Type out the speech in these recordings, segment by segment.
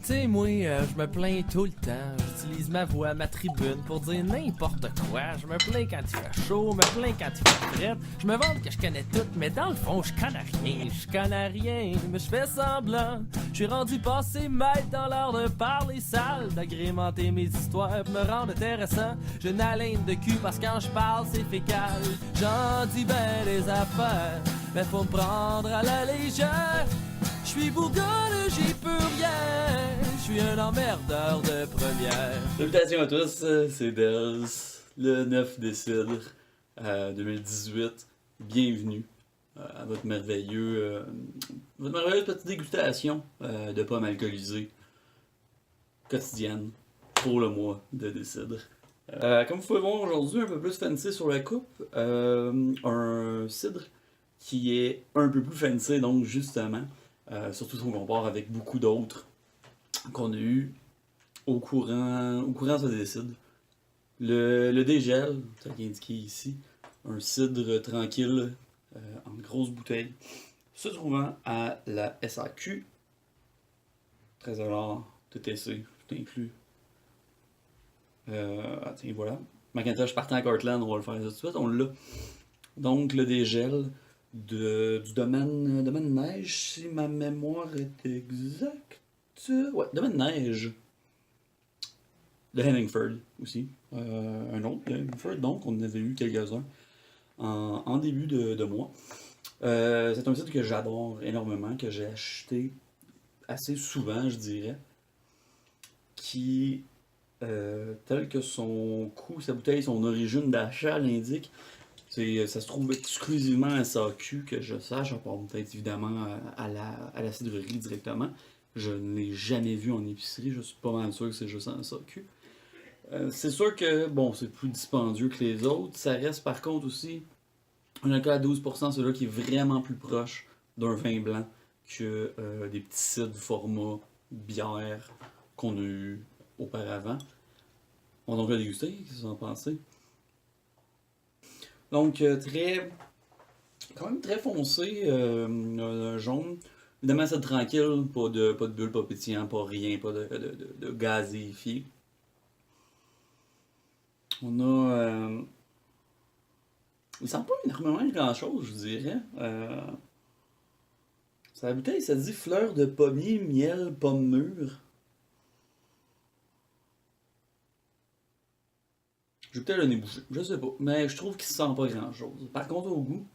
sais, moi, je me plains tout le temps. J'utilise ma voix, ma tribune pour dire n'importe quoi. Je me plains quand il fait chaud, me plains quand il fait fret. Je me vante que je connais tout, mais dans le fond, je connais rien. Je connais rien, mais je fais semblant. Je suis rendu passé maître dans l'art de parler sale, d'agrémenter mes histoires pour me rendre intéressant. J'ai une haleine de cul parce que quand je parle, c'est fécal. J'en dis ben des affaires, mais faut me prendre à la légère. Je suis bourgogne, j'y peux rien. Je suis un emmerdeur de première. Salutations à tous, c'est Dels, le 9 décembre 2018. Bienvenue à votre merveilleuse petite dégustation de pommes alcoolisées quotidienne pour le mois de décembre. Comme vous pouvez voir aujourd'hui, un peu plus fancy sur la coupe, un cidre qui est un peu plus fancy, donc justement. Surtout si on compare avec beaucoup d'autres qu'on a eu au courant ça décide. Le dégel, c'est qui est indiqué ici, un cidre tranquille en grosse bouteille, se trouvant à la SAQ. 13$, TTC, tout inclus. Tiens, voilà. Macintosh partant à Cortland, on va le faire tout de suite, on l'a. Donc le dégel du domaine neige, si ma mémoire est exacte. Ouais, domaine neige. De Hemingford aussi. Un autre de Hemingford, donc on en avait eu quelques-uns en début de mois. C'est un site que j'adore énormément, que j'ai acheté assez souvent, je dirais. Qui, tel que son coût, sa bouteille, son origine d'achat l'indique, ça se trouve exclusivement à SAQ, que je sache, à part peut-être évidemment à la cidrerie directement. Je ne l'ai jamais vu en épicerie, je suis pas mal sûr que c'est juste en SAQ. C'est sûr que, bon, c'est plus dispendieux que les autres. Ça reste par contre aussi un alcool à 12%, celui-là qui est vraiment plus proche d'un vin blanc que des petits cidres format bière qu'on a eu auparavant. On va donc le déguster, qu'est-ce que vous en pensez? Donc, quand même très foncé, jaune. Évidemment, c'est tranquille, pas de bulles, pas pétillant, pas rien, pas de gazéifié. On a. Il sent pas énormément grand-chose, je dirais. Sur la bouteille, ça dit fleurs de pommier, miel, pomme mûre. Je vais peut-être le nez bouché, je sais pas. Mais je trouve qu'il sent pas grand-chose. Par contre, au goût,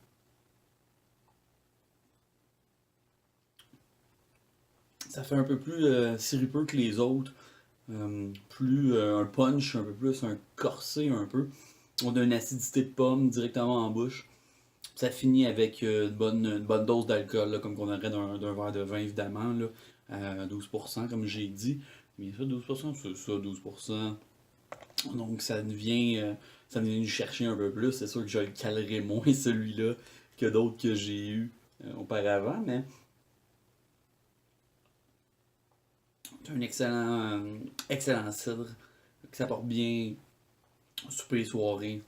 ça fait un peu plus sirupeux que les autres. Plus un punch, un peu plus un corsé un peu. On a une acidité de pomme directement en bouche. Ça finit avec une bonne dose d'alcool, là, comme qu'on aurait d'un verre de vin, évidemment, là, à 12%, comme j'ai dit. Mais ça, 12%, c'est ça, 12%. Donc ça vient nous chercher un peu plus. C'est sûr que je le calerai moins celui-là que d'autres que j'ai eu auparavant, mais c'est un excellent cidre qui s'apporte bien souper soirée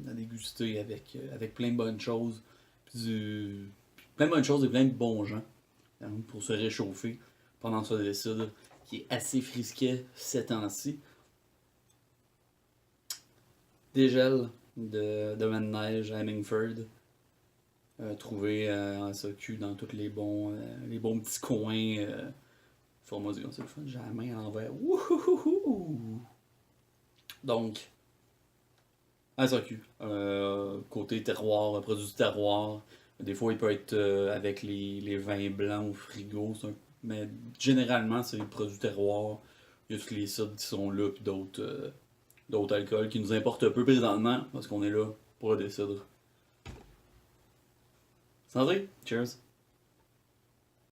à déguster avec plein de bonnes choses, plein de bonnes choses et plein de bons gens pour se réchauffer pendant ce cidre qui est assez frisquet ces temps-ci. Dégel de domaine neige à Hemingford, trouvé en SAQ dans tous les bons petits coins. Format du c'est le fun, j'ai la main à l'envers. Wouhouhouhou! Donc, SAQ, côté terroir, produit du terroir. Des fois, il peut être avec les vins blancs au frigo, mais généralement, c'est les produits terroir. Il y a tous les cidres qui sont là, puis d'autres alcools qui nous importent peu présentement, parce qu'on est là pour le décidre. Santé! Cheers!